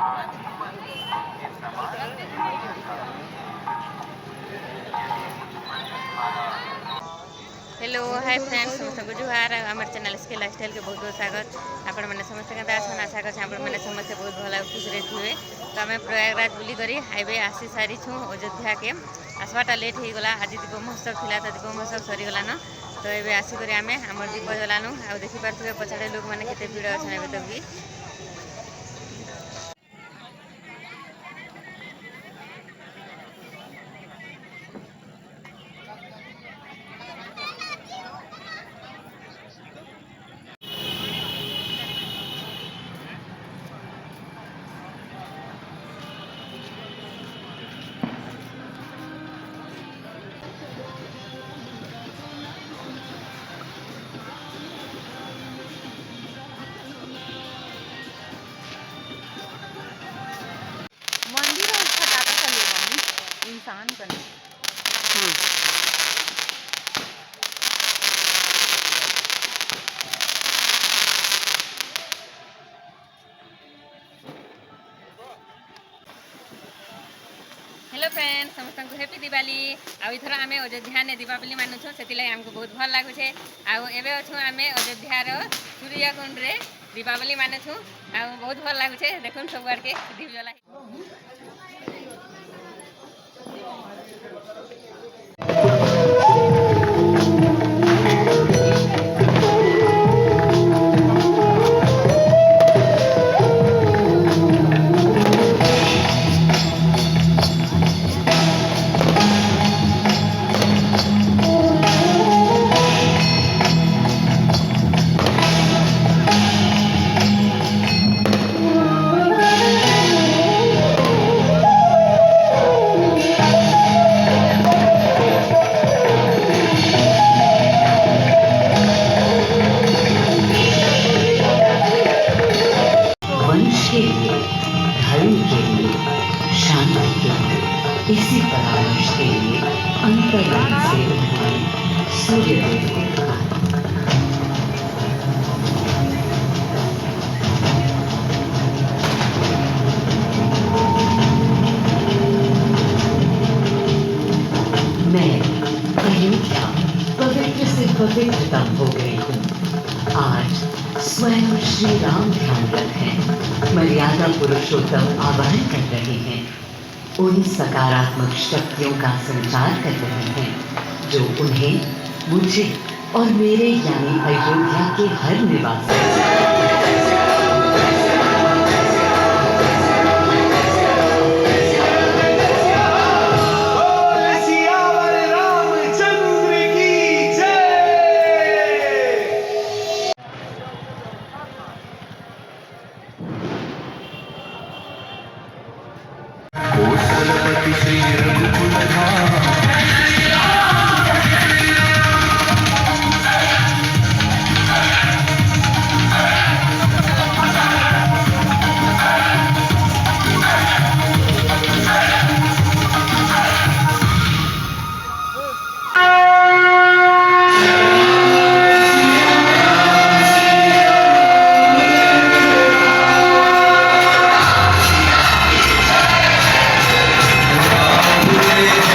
Hello hi friends समस्त जुहार आम channel स्के lifestyle के बहुत बहुत स्वागत आपण मैंने समस्त के आशा कर मैंने समस्त बहुत भल खुश थे तो आम प्रयागराज बुलिक हाईवे आसी सारी छूँ अयोध्या के आसवाटा लेट हो गला आज दीप महोत्सव था तो दीप महोत्सव सरीगलान तो ये आसिक आम आम दीप जलानु आ देखिपे पछाड़े लोक मैंने केते भीड़ अच्छे तो भी इंसान करना हेलो फ्रेंड्स समस्त को हैप्पी दिवाली आउ इथर आम अयोध्या ने दीपावली मानुछो से आमको बहुत भल लगुचे आउ एबे अच्छु आम अयोध्यार सूर्यकुंड रे दीपावली मानुछू आ बहुत भल लगुचे देखुन सब आड़ के दीप जला इसी परामर्श के लिए अंतराल से उन्होंने सूर्यदेव को कहा। मैं अयोध्या पवित्र से पवित्रतम हो गई हूँ। आज स्वयं श्री राम ध्यान रखें, मर्यादा पुरुषोत्तम आवाहन कर रहे हैं, उन सकारात्मक शक्तियों का संचार कर रहे हैं जो उन्हें, मुझे और मेरे यानी अयोध्या के हर निवासी श्री रघुकुल धाम।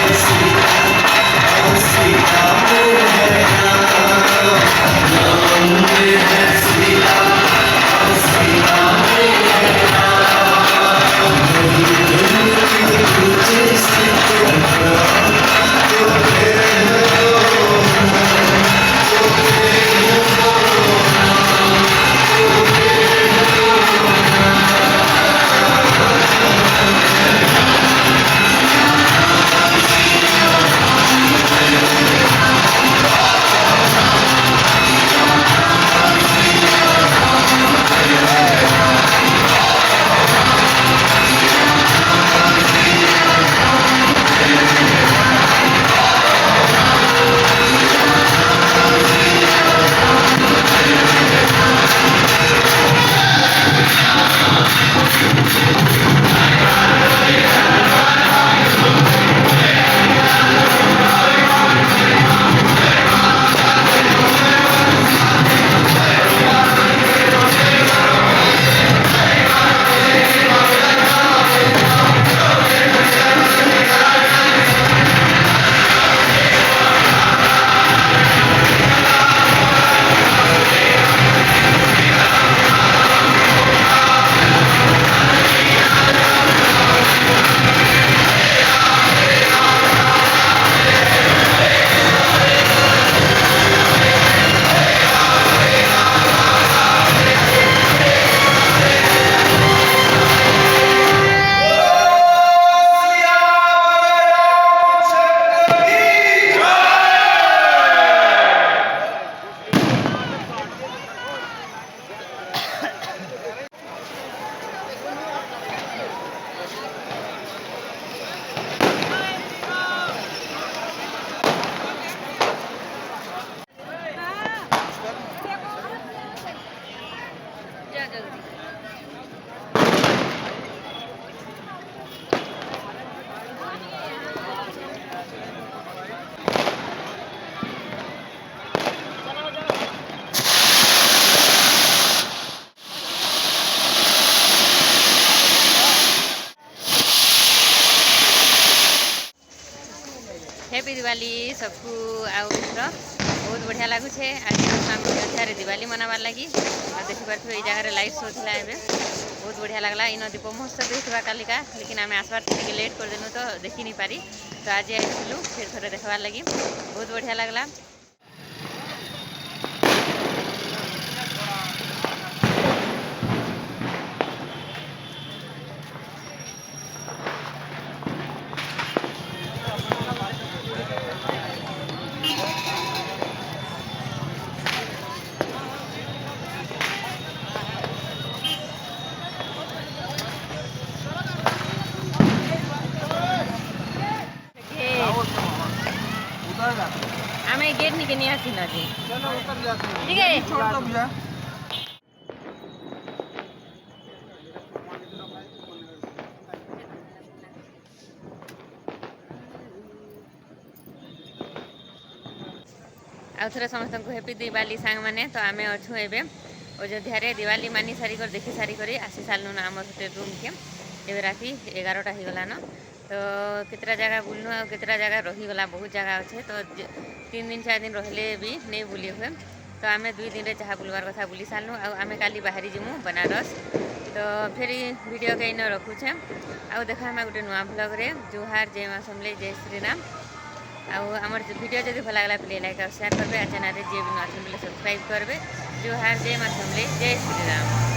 Yes. दिवाली सबको आउ मित्र बहुत बढ़िया लगुचे आज आम अयोध्या दिवाली मनाबार लगी और देखिपे ये जगह लाइट शो था एवं बहुत बढ़िया लगला इन दीप महोत्सव देखा कालिका लेकिन आम आसबार टे लेट करदेनु तो देखी नहीं पारी तो आज आइलु फिर थोड़े देखबार लगी बहुत बढ़िया लगला। गेट निके नहीं आसी ना जी ठीक है छोड़ दो भैया आउ थे समस्त हैप्पी दिवाली सांग मैंने तो आम अच्छू एवं अयोध्या दिवाली मानी सारिक देखी सारिक आसी सारूँ आम होटेल रूम के ये राति 11टा हो गलान तो केतरा जगह बुलनु आ केतरा जगह रहीगला बहुत जगह अच्छे तो 3 दिन 4 दिन रहिले भी नहीं बुली हुए तो आम 2 दिन जहाँ बुलवार कथा बुली सारूँ आम काली बाहरी जीमु बनारस तो फिर वीडियो के इन रखुचे आउ देखा आम गोटे नुआ ब्लॉग रे जुहार जय माँ समले जय श्रीराम आमर वीडियो जब भल लगा प्लीज लाइक और शेयर करेंगे चैनल जी भी नुआ बोले सब्सक्राइब करेंगे जुहार जय माँ समले जय श्रीराम।